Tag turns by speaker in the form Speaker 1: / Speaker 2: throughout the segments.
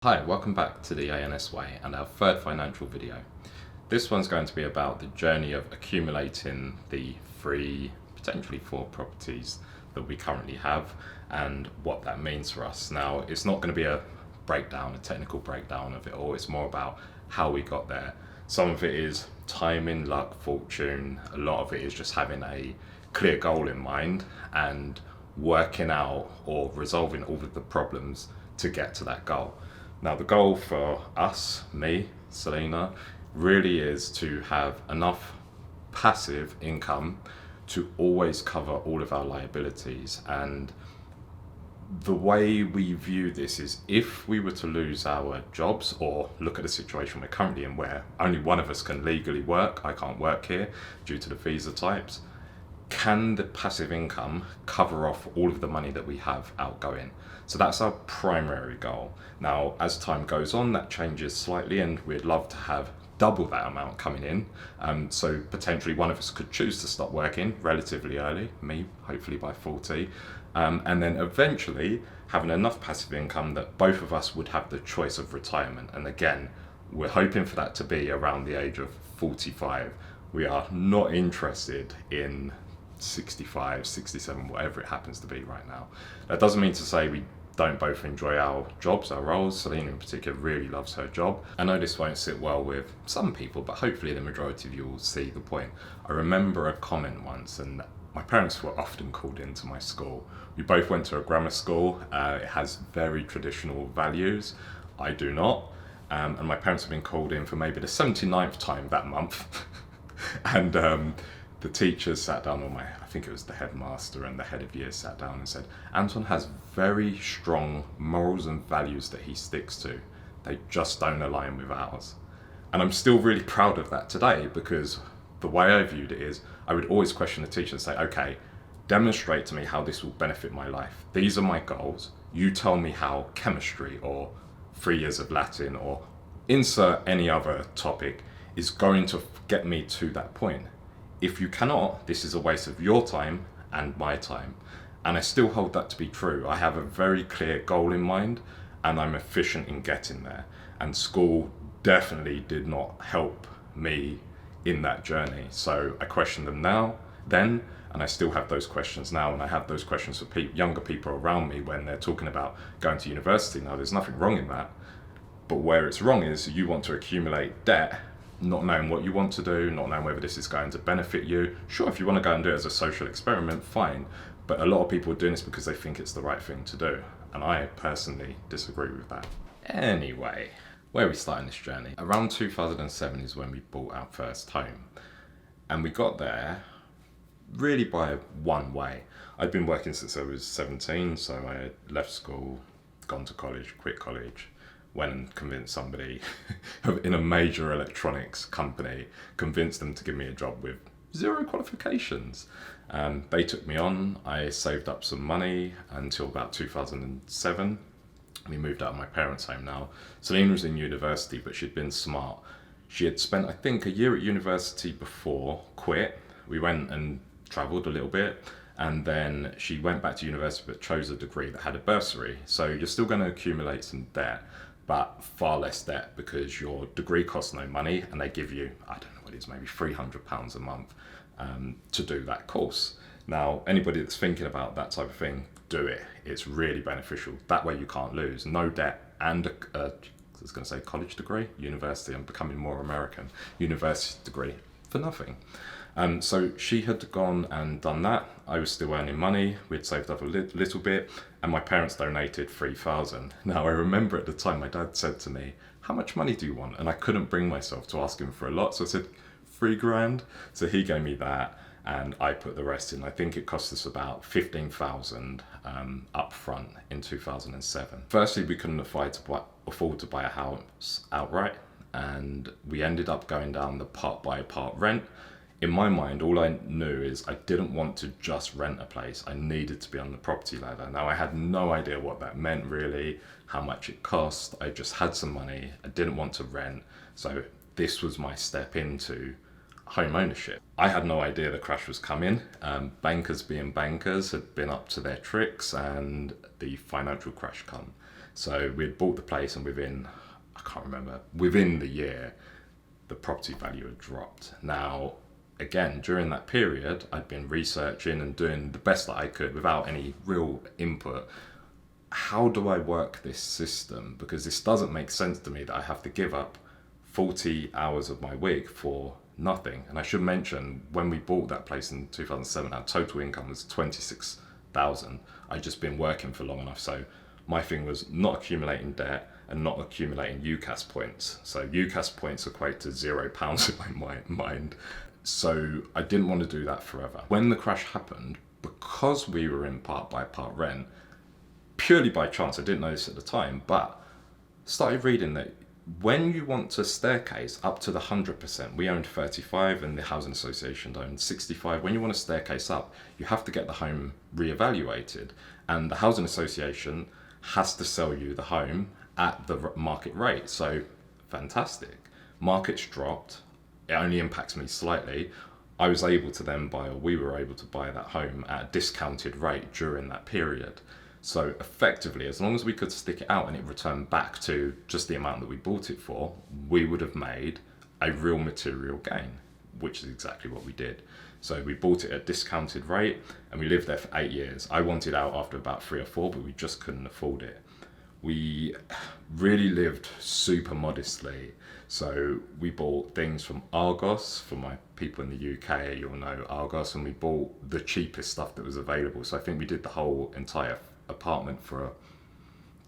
Speaker 1: Hi, welcome back to the ANS Way and our third financial video. This one's going to be about the journey of accumulating the potentially four properties that we currently have and what that means for us. Now, it's not going to be a technical breakdown of it all. It's more about how we got there. Some of it is timing, luck, fortune. A lot of it is just having a clear goal in mind and working out or resolving all of the problems to get to that goal. Now, the goal for us, me, Selena, really is to have enough passive income to always cover all of our liabilities. And the way we view this is if we were to lose our jobs or look at the situation we're currently in where only one of us can legally work, I can't work here due to the visa types, can the passive income cover off all of the money that we have outgoing? So that's our primary goal. Now, as time goes on, that changes slightly and we'd love to have double that amount coming in. So potentially one of us could choose to stop working relatively early, me, hopefully by 40, and then eventually having enough passive income that both of us would have the choice of retirement. And again, we're hoping for that to be around the age of 45. We are not interested in 65, 67, whatever it happens to be right now. That doesn't mean to say we don't both enjoy our jobs, our roles. Selena in particular really loves her job. I know this won't sit well with some people, but hopefully the majority of you will see the point. I remember a comment once, and my parents were often called into my school. We both went to a grammar school. It has very traditional values. I do not. And my parents have been called in for maybe the 79th time that month. And the teachers sat down, I think it was the headmaster and the head of year sat down and said, Anton has very strong morals and values that he sticks to. They just don't align with ours. And I'm still really proud of that today, because the way I viewed it is I would always question the teacher and say, okay, demonstrate to me how this will benefit my life. These are my goals. You tell me how chemistry or 3 years of Latin or insert any other topic is going to get me to that point. If you cannot, this is a waste of your time and my time. And I still hold that to be true. I have a very clear goal in mind and I'm efficient in getting there. And school definitely did not help me in that journey. So I question them then, and I still have those questions now. And I have those questions for younger people around me when they're talking about going to university. Now, there's nothing wrong in that. But where it's wrong is you want to accumulate debt not knowing what you want to do, not knowing whether this is going to benefit you. Sure, if you want to go and do it as a social experiment, fine. But a lot of people are doing this because they think it's the right thing to do. And I personally disagree with that. Anyway, where are we starting this journey? Around 2007 is when we bought our first home. And we got there really by one way. I'd been working since I was 17, so I had left school, gone to college, quit college, went and convinced somebody in a major electronics company, convinced them to give me a job with zero qualifications. They took me on. I saved up some money until about 2007. We moved out of my parents' home now. Selena was in university, but she'd been smart. She had spent, I think, a year at university before, quit. We went and travelled a little bit. And then she went back to university but chose a degree that had a bursary. So you're still going to accumulate some debt, but far less debt because your degree costs no money and they give you, I don't know what it is, maybe £300 a month to do that course. Now, anybody that's thinking about that type of thing, do it. It's really beneficial. That way you can't lose. No debt and I was going to say college degree, university, I'm becoming more American, university degree for nothing. So she had gone and done that. I was still earning money. We'd saved up a little bit and my parents donated 3,000. Now I remember at the time my dad said to me, how much money do you want? And I couldn't bring myself to ask him for a lot. So I said, 3 grand. So he gave me that and I put the rest in. I think it cost us about 15,000 up front in 2007. Firstly, we couldn't afford to buy a house outright. And we ended up going down the part by part rent. In my mind, all I knew is I didn't want to just rent a place. I needed to be on the property ladder. Now, I had no idea what that meant really, how much it cost. I just had some money. I didn't want to rent. So this was my step into, home ownership. I had no idea the crash was coming. Bankers being bankers had been up to their tricks and the financial crash come. So we had bought the place and I can't remember, within the year, the property value had dropped. Now, again, during that period, I'd been researching and doing the best that I could without any real input. How do I work this system? Because this doesn't make sense to me that I have to give up 40 hours of my week for nothing. And I should mention, when we bought that place in 2007, our total income was 26,000. I'd just been working for long enough. So my thing was not accumulating debt and not accumulating UCAS points. So UCAS points equate to £0 in my mind. So I didn't want to do that forever. When the crash happened, because we were in part by part rent, purely by chance, I didn't know this at the time, but started reading that when you want to staircase up to the 100%, we owned 35 and the housing association owned 65. When you want to staircase up, you have to get the home reevaluated, and the housing association has to sell you the home at the market rate. So fantastic. Markets dropped. It only impacts me slightly. I was able to then buy, or we were able to buy that home at a discounted rate during that period. So effectively, as long as we could stick it out and it returned back to just the amount that we bought it for, we would have made a real material gain, which is exactly what we did. So we bought it at a discounted rate and we lived there for 8 years. I wanted out after about 3 or 4, but we just couldn't afford it. We really lived super modestly. So we bought things from Argos. For my people in the UK, you'll know Argos, and we bought the cheapest stuff that was available. So I think we did the whole entire apartment for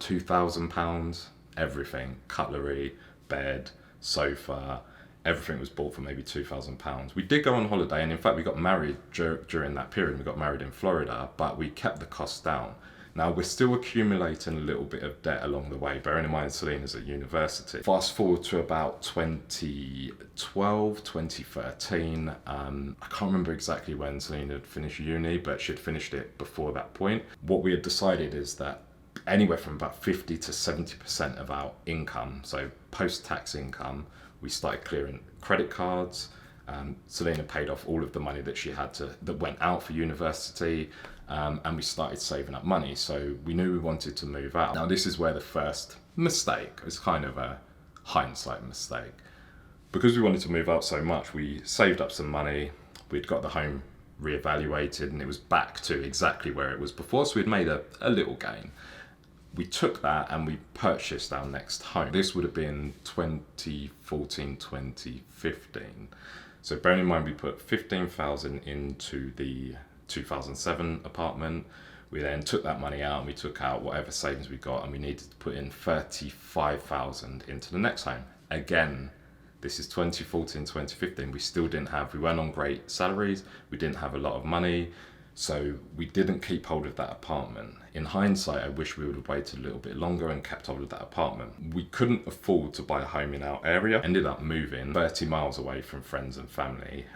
Speaker 1: £2,000, everything, cutlery, bed, sofa, everything was bought for maybe £2,000. We did go on holiday, and in fact we got married during that period. We got married in Florida, but we kept the costs down. Now we're still accumulating a little bit of debt along the way, bearing in mind Selena's at university. Fast forward to about 2012, 2013. I can't remember exactly when Selena had finished uni, but she'd finished it before that point. What we had decided is that anywhere from about 50 to 70% of our income, so post-tax income, we started clearing credit cards. Selena paid off all of the money that she had that went out for university. And we started saving up money, so we knew we wanted to move out. Now this is where the first mistake, it's kind of a hindsight mistake. Because we wanted to move out so much, we saved up some money, we'd got the home reevaluated, and it was back to exactly where it was before, so we'd made a little gain. We took that and we purchased our next home. This would have been 2014, 2015. So bearing in mind we put 15,000 into the 2007 apartment. We then took that money out and we took out whatever savings we got, and we needed to put in 35,000 into the next home. Again, this is 2014, 2015. We weren't on great salaries. We didn't have a lot of money. So we didn't keep hold of that apartment. In hindsight, I wish we would have waited a little bit longer and kept hold of that apartment. We couldn't afford to buy a home in our area. Ended up moving 30 miles away from friends and family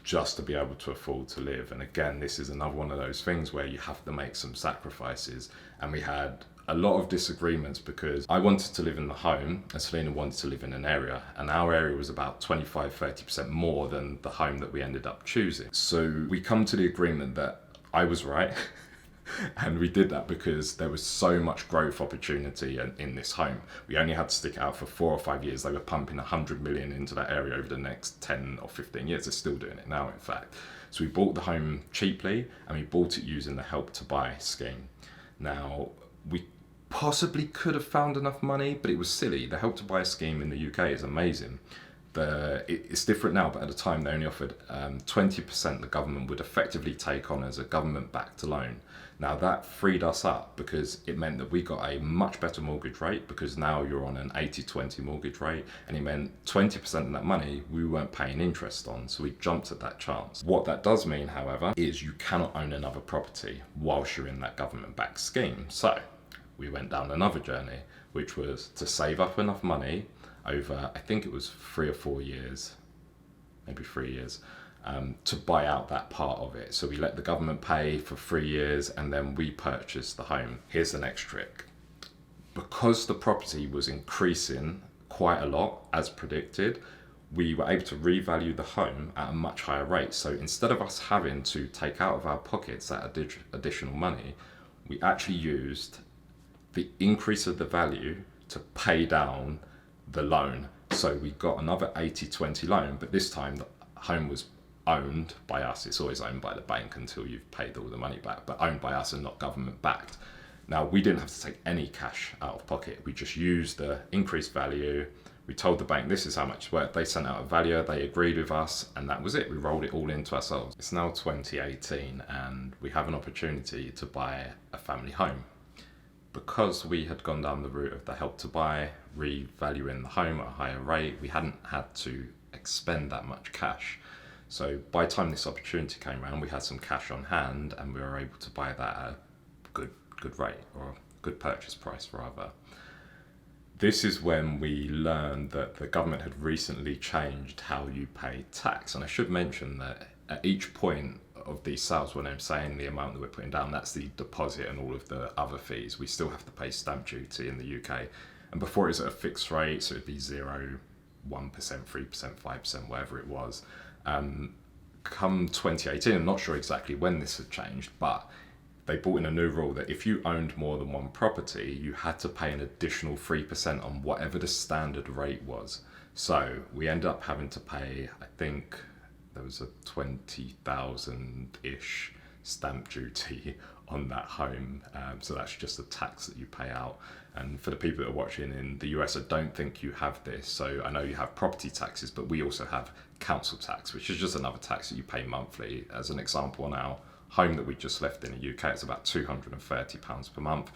Speaker 1: just to be able to afford to live. And again, this is another one of those things where you have to make some sacrifices. And we had a lot of disagreements because I wanted to live in the home and Selena wanted to live in an area, and our area was about 25-30% more than the home that we ended up choosing. So we come to the agreement that I was right and we did that because there was so much growth opportunity in this home. We only had to stick it out for 4 or 5 years. They were pumping 100 million into that area over the next 10 or 15 years. They're still doing it now, in fact. So we bought the home cheaply and we bought it using the Help to Buy scheme. Now, we possibly could have found enough money, but it was silly. The Help to Buy scheme in the UK is amazing. It's different now, but at the time they only offered 20% the government would effectively take on as a government-backed loan. Now that freed us up because it meant that we got a much better mortgage rate, because now you're on an 80-20 mortgage rate, and it meant 20% of that money we weren't paying interest on, so we jumped at that chance. What that does mean, however, is you cannot own another property whilst you're in that government-backed scheme. So we went down another journey, which was to save up enough money over, I think it was 3 or 4 years, maybe 3 years, to buy out that part of it. So we let the government pay for 3 years and then we purchased the home. Here's the next trick. Because the property was increasing quite a lot as predicted, we were able to revalue the home at a much higher rate. So instead of us having to take out of our pockets that additional money, we actually used the increase of the value to pay down the loan. So we got another 80-20 loan, but this time the home was owned by us. It's always owned by the bank until you've paid all the money back, but owned by us and not government backed. Now, we didn't have to take any cash out of pocket. We just used the increased value. We told the bank this is how much it's worth. They sent out a valuer, they agreed with us, and that was it. We rolled it all into ourselves. It's now 2018 and we have an opportunity to buy a family home. Because we had gone down the route of the Help to Buy, revaluing the home at a higher rate, we hadn't had to expend that much cash. So by the time this opportunity came around, we had some cash on hand and we were able to buy that at a good rate, or a good purchase price rather. This is when we learned that the government had recently changed how you pay tax. And I should mention that at each point of these sales, when I'm saying the amount that we're putting down, that's the deposit and all of the other fees. We still have to pay stamp duty in the UK. And before it was at a fixed rate, so it'd be 0, 1%, 3%, 5%, whatever it was. Come 2018, I'm not sure exactly when this had changed, but they brought in a new rule that if you owned more than one property, you had to pay an additional 3% on whatever the standard rate was. So we ended up having to pay, I think there was a 20,000-ish stamp duty on that home. So that's just a tax that you pay out. And for the people that are watching in the US, I don't think you have this. So I know you have property taxes, but we also have council tax, which is just another tax that you pay monthly. As an example, on our home that we just left in the UK, it's about £230 per month,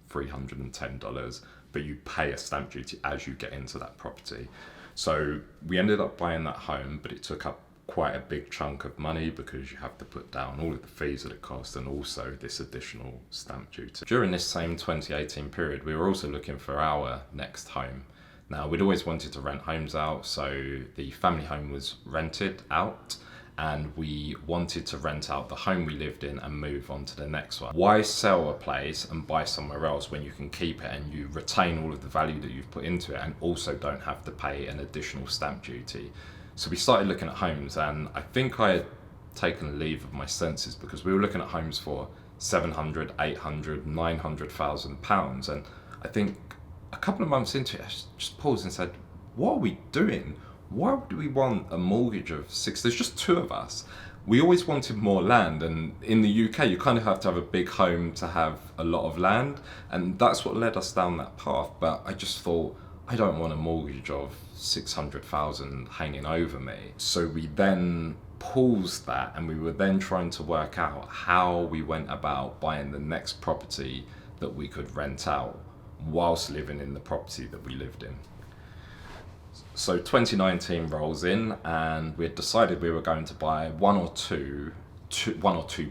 Speaker 1: $310, but you pay a stamp duty as you get into that property. So we ended up buying that home, but it took up quite a big chunk of money because you have to put down all of the fees that it costs and also this additional stamp duty. During this same 2018 period, we were also looking for our next home. Now, we'd always wanted to rent homes out, so the family home was rented out and we wanted to rent out the home we lived in and move on to the next one. Why sell a place and buy somewhere else when you can keep it and you retain all of the value that you've put into it and also don't have to pay an additional stamp duty? So we started looking at homes, and I think I had taken leave of my senses because we were looking at homes for 700, 800, 900,000 pounds. And I think a couple of months into it, I just paused and said, what are we doing? Why would we want a mortgage of six? There's just two of us. We always wanted more land, and in the UK you kind of have to have a big home to have a lot of land, and that's what led us down that path. But I just thought, I don't want a mortgage of 600,000 hanging over me. So we then paused that, and we were then trying to work out how we went about buying the next property that we could rent out whilst living in the property that we lived in. So 2019 rolls in and we had decided we were going to buy one or two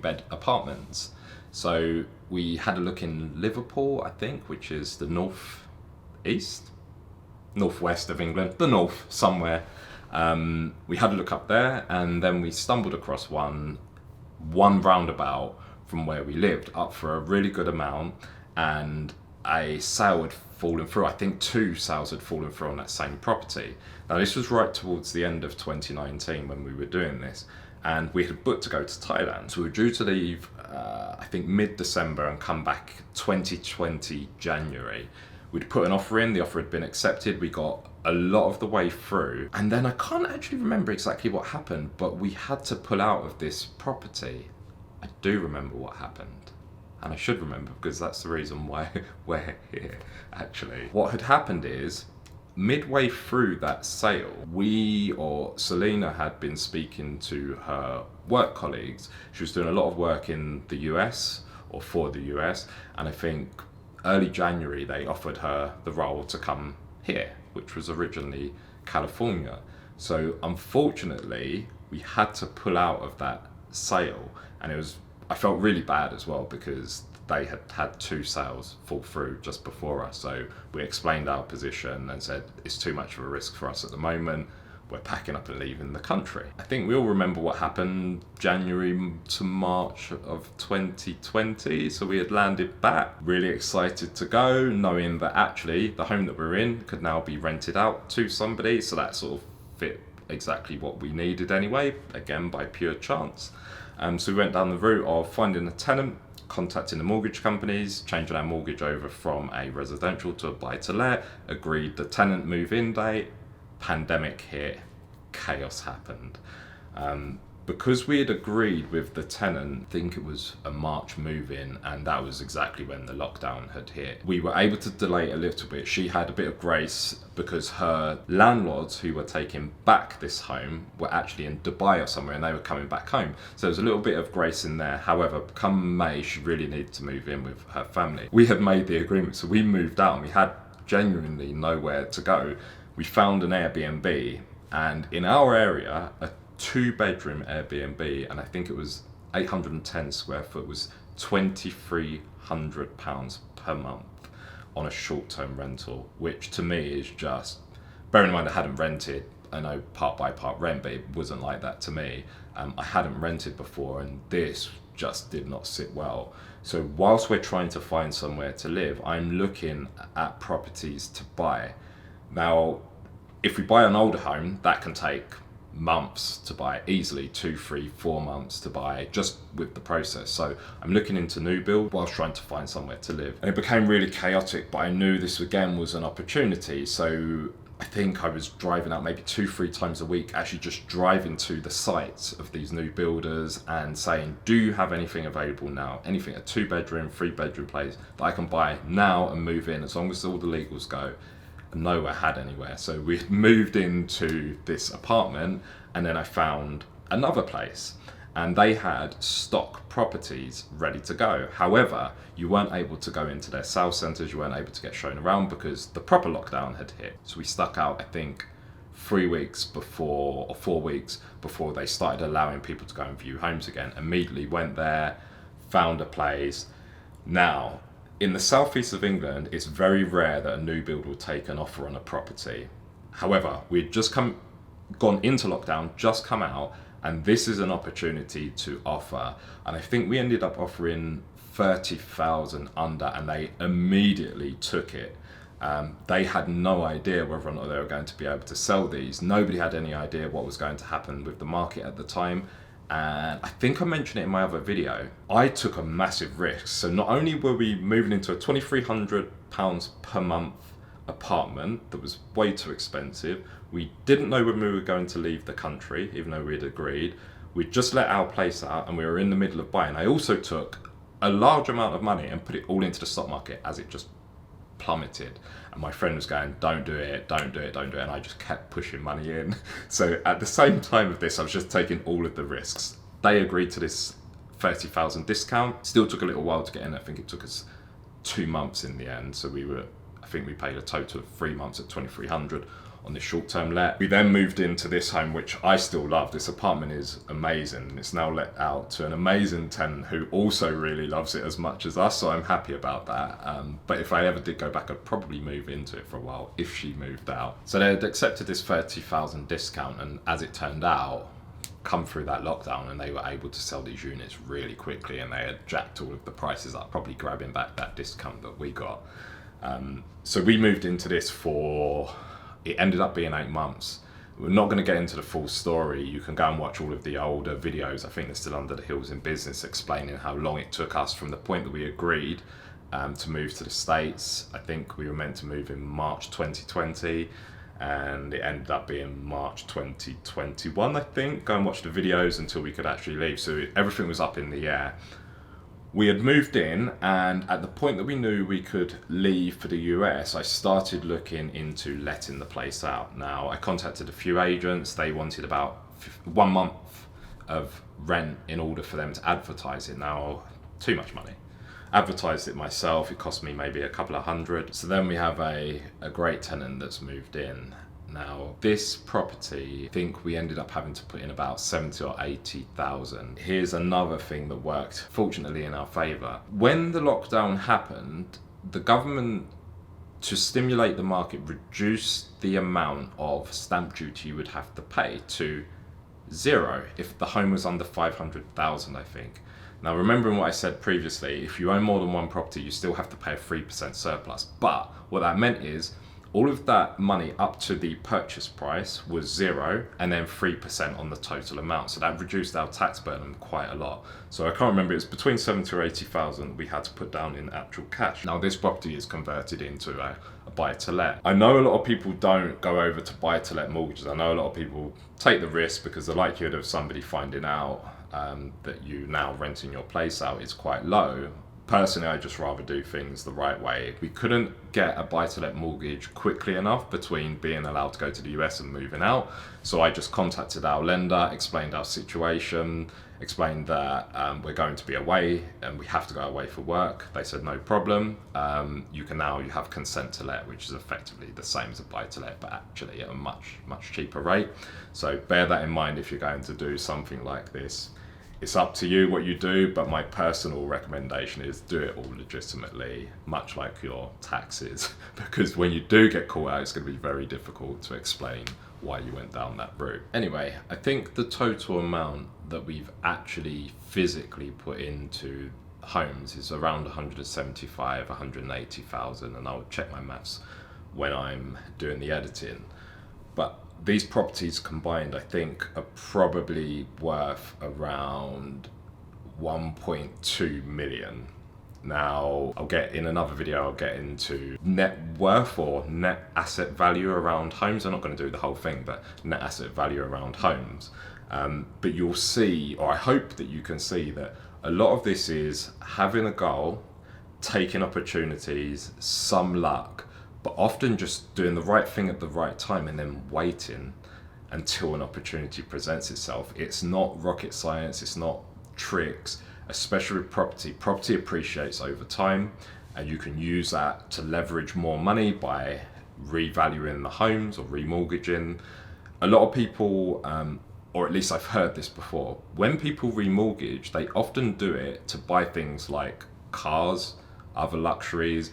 Speaker 1: bed apartments. So we had a look in Liverpool, I think, which is the northwest of England, the north somewhere. We had a look up there, and then we stumbled across one roundabout from where we lived up for a really good amount, and a sale had fallen through. I think 2 sales had fallen through on that same property. Now this was right towards the end of 2019 when we were doing this, and we had booked to go to Thailand. So we were due to leave, I think mid-December and come back 2020 January. We'd put an offer in, the offer had been accepted, we got a lot of the way through, and then I can't actually remember exactly what happened, but we had to pull out of this property. I do remember what happened, and I should remember because that's the reason why we're here, actually. What had happened is, midway through that sale, Selena had been speaking to her work colleagues. She was doing a lot of work in the US, or for the US, and I think early January they offered her the role to come here, which was originally California. So unfortunately we had to pull out of that sale, and I felt really bad as well because they had 2 sales fall through just before us. So we explained our position and said it's too much of a risk for us at the moment. We're packing up and leaving the country. I think we all remember what happened January to March of 2020. So we had landed back, really excited to go, knowing that actually the home that we're in could now be rented out to somebody. So that sort of fit exactly what we needed anyway, again by pure chance. So we went down the route of finding a tenant, contacting the mortgage companies, changing our mortgage over from a residential to a buy-to-let, agreed the tenant move-in date, pandemic hit, chaos happened. Because we had agreed with the tenant, I think it was a March move-in, and that was exactly when the lockdown had hit. We were able to delay a little bit. She had a bit of grace because her landlords who were taking back this home were actually in Dubai or somewhere, and they were coming back home. So there was a little bit of grace in there. However, come May, she really needed to move in with her family. We had made the agreement, so we moved out, and we had genuinely nowhere to go. We found an Airbnb, and in our area, a 2-bedroom Airbnb, and I think it was 810 square foot, was £2,300 per month on a short-term rental, which to me is just, bearing in mind I hadn't rented, I know part by part rent, but it wasn't like that to me. I hadn't rented before, and this just did not sit well. So whilst we're trying to find somewhere to live, I'm looking at properties to buy. Now, if we buy an older home, that can take months to buy, easily 2, 3, 4 months to buy, just with the process. So I'm looking into new build whilst trying to find somewhere to live, and it became really chaotic, but I knew this again was an opportunity. So I think I was driving out maybe 2, 3 times a week, actually just driving to the sites of these new builders and saying, do you have anything available now, anything, a 2-bedroom, 3-bedroom place that I can buy now and move in as long as all the legals go. Nowhere had anywhere. So we moved into this apartment, and then I found another place, and they had stock properties ready to go. However, you weren't able to go into their sales centres, you weren't able to get shown around because the proper lockdown had hit. So we stuck out, I think, 3 weeks before, or 4 weeks before they started allowing people to go and view homes again. Immediately went there, found a place. Now, in the southeast of England, it's very rare that a new build will take an offer on a property. However, we'd just gone into lockdown, just come out, and this is an opportunity to offer. And I think we ended up offering 30,000 under, and they immediately took it. They had no idea whether or not they were going to be able to sell these. Nobody had any idea what was going to happen with the market at the time. And I think I mentioned it in my other video, I took a massive risk. So not only were we moving into a £2,300 per month apartment that was way too expensive, we didn't know when we were going to leave the country, even though we had agreed. We just let our place out and we were in the middle of buying. I also took a large amount of money and put it all into the stock market as it just plummeted, and my friend was going, don't do it, don't do it, don't do it, and I just kept pushing money in. So at the same time of this, I was just taking all of the risks. They agreed to this 30,000 discount. Still took a little while to get in. I think it took us 2 months in the end. So I think we paid a total of 3 months at 2,300 on this short-term let. We then moved into this home, which I still love. This apartment is amazing. It's now let out to an amazing tenant who also really loves it as much as us, so I'm happy about that. But if I ever did go back, I'd probably move into it for a while if she moved out. So they had accepted this 30,000 discount, and as it turned out, come through that lockdown, and they were able to sell these units really quickly, and they had jacked all of the prices up, probably grabbing back that discount that we got. So we moved into this it ended up being 8 months. We're not going to get into the full story. You can go and watch all of the older videos. I think they're still under the hills in business, explaining how long it took us from the point that we agreed to move to the States. I think we were meant to move in March 2020, and it ended up being March 2021, I think. Go and watch the videos until we could actually leave. So everything was up in the air. We had moved in, and at the point that we knew we could leave for the US, I started looking into letting the place out. Now, I contacted a few agents. They wanted about 1 month of rent in order for them to advertise it. Now, too much money. Advertised it myself, it cost me maybe a couple of hundred. So then we have a great tenant that's moved in. Now, this property, I think we ended up having to put in about 70 or 80,000. Here's another thing that worked, fortunately, in our favour. When the lockdown happened, the government, to stimulate the market, reduced the amount of stamp duty you would have to pay to 0 if the home was under 500,000, I think. Now, remembering what I said previously, if you own more than one property, you still have to pay a 3% surplus. But what that meant is, All of that money up to the purchase price was 0 and then 3% on the total amount. So that reduced our tax burden quite a lot. So I can't remember, it's between 70 or 80,000 we had to put down in actual cash. Now this property is converted into a buy-to-let. I know a lot of people don't go over to buy-to-let mortgages. I know a lot of people take the risk because the likelihood of somebody finding out that you now renting your place out is quite low. Personally, I just rather do things the right way. We couldn't get a buy-to-let mortgage quickly enough between being allowed to go to the US and moving out. So I just contacted our lender, explained our situation, explained that we're going to be away and we have to go away for work. They said no problem. You have consent to let, which is effectively the same as a buy-to-let, but actually at a much cheaper rate. So bear that in mind if you're going to do something like this. It's up to you what you do, but my personal recommendation is do it all legitimately, much like your taxes, because when you do get caught out, it's going to be very difficult to explain why you went down that route. Anyway, I think the total amount that we've actually physically put into homes is around 175, 180,000, and I'll check my maths when I'm doing the editing. But these properties combined, I think, are probably worth around 1.2 million. Now, in another video, I'll get into net worth or net asset value around homes. I'm not going to do the whole thing, but net asset value around homes. But you'll see, or I hope that you can see, that a lot of this is having a goal, taking opportunities, some luck, but often just doing the right thing at the right time and then waiting until an opportunity presents itself. It's not rocket science, it's not tricks, especially with property. Property appreciates over time, and you can use that to leverage more money by revaluing the homes or remortgaging. A lot of people, or at least I've heard this before, when people remortgage, they often do it to buy things like cars, other luxuries,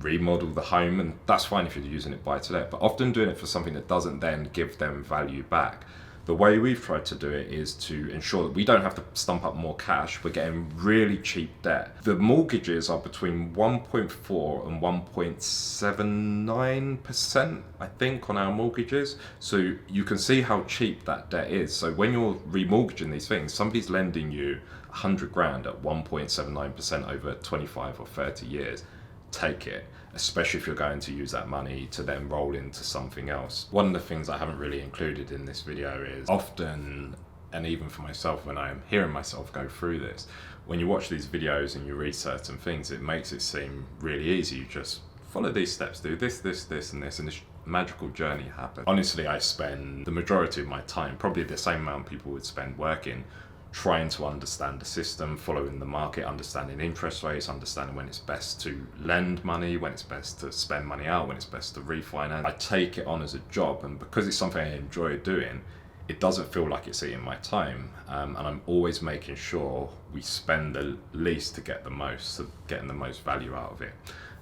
Speaker 1: remodel the home, and that's fine if you're using it buy to let, but often doing it for something that doesn't then give them value back. The way we've tried to do it is to ensure that we don't have to stump up more cash. We're getting really cheap debt. The mortgages are between 1.4 and 1.79%, I think, on our mortgages. So you can see how cheap that debt is. So when you're remortgaging these things, somebody's lending you 100 grand at 1.79% over 25 or 30 years. Take it, especially if you're going to use that money to then roll into something else. One of the things I haven't really included in this video is often, and even for myself when I'm hearing myself go through this, when you watch these videos and you read certain things, it makes it seem really easy. You just follow these steps, do this, this, this, and this, and this magical journey happens. Honestly, I spend the majority of my time, probably the same amount people would spend working, trying to understand the system, following the market, understanding interest rates, understanding when it's best to lend money, when it's best to spend money out, when it's best to refinance. I take it on as a job, and because it's something I enjoy doing, it doesn't feel like it's eating my time, and I'm always making sure we spend the least to get the most, so getting the most value out of it.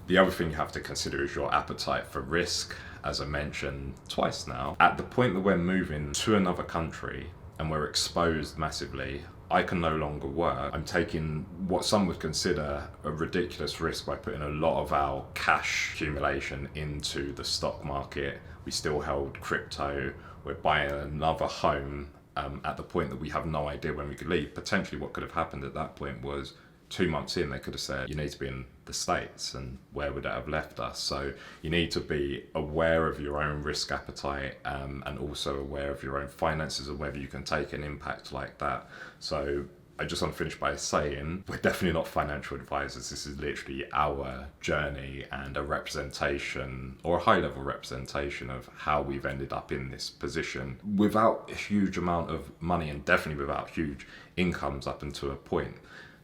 Speaker 1: The other thing you have to consider is your appetite for risk. As I mentioned twice now, at the point that we're moving to another country and we're exposed massively, I can no longer work. I'm taking what some would consider a ridiculous risk by putting a lot of our cash accumulation into the stock market. We still held crypto. We're buying another home at the point that we have no idea when we could leave. Potentially what could have happened at that point was 2 months in, they could have said, you need to be in the States, and where would it have left us? So you need to be aware of your own risk appetite, and also aware of your own finances and whether you can take an impact like that. So I just want to finish by saying we're definitely not financial advisors. This is literally our journey and a representation, or a high-level representation, of how we've ended up in this position without a huge amount of money, and definitely without huge incomes up until a point.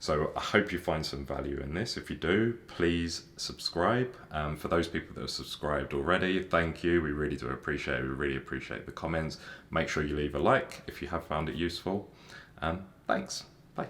Speaker 1: So I hope you find some value in this. If you do, please subscribe. For those people that have subscribed already, thank you. We really do appreciate it. We really appreciate the comments. Make sure you leave a like if you have found it useful. Thanks. Bye.